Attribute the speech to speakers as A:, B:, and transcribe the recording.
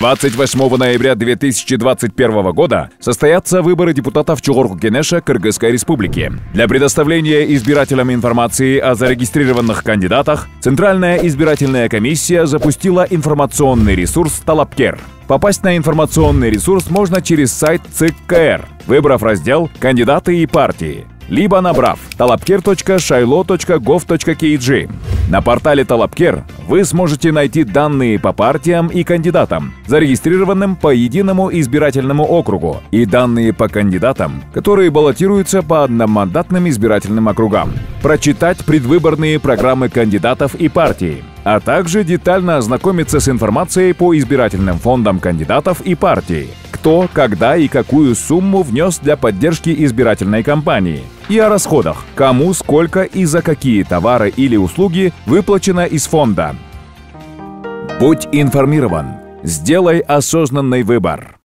A: 28 ноября 2021 года состоятся выборы депутатов Чогорку Кенеша Кыргызской Республики. Для предоставления избирателям информации о зарегистрированных кандидатах Центральная избирательная комиссия запустила информационный ресурс «Талапкер». Попасть на информационный ресурс можно через сайт ЦИК КР, выбрав раздел «Кандидаты и партии», либо набрав talapker.shailo.gov.kg. На портале Талапкер вы сможете найти данные по партиям и кандидатам, зарегистрированным по единому избирательному округу, и данные по кандидатам, которые баллотируются по одномандатным избирательным округам, прочитать предвыборные программы кандидатов и партий, а также детально ознакомиться с информацией по избирательным фондам кандидатов и партий, кто, когда и какую сумму внес для поддержки избирательной кампании, и о расходах, кому, сколько и за какие товары или услуги выплачено из фонда. Будь информирован, сделай осознанный выбор.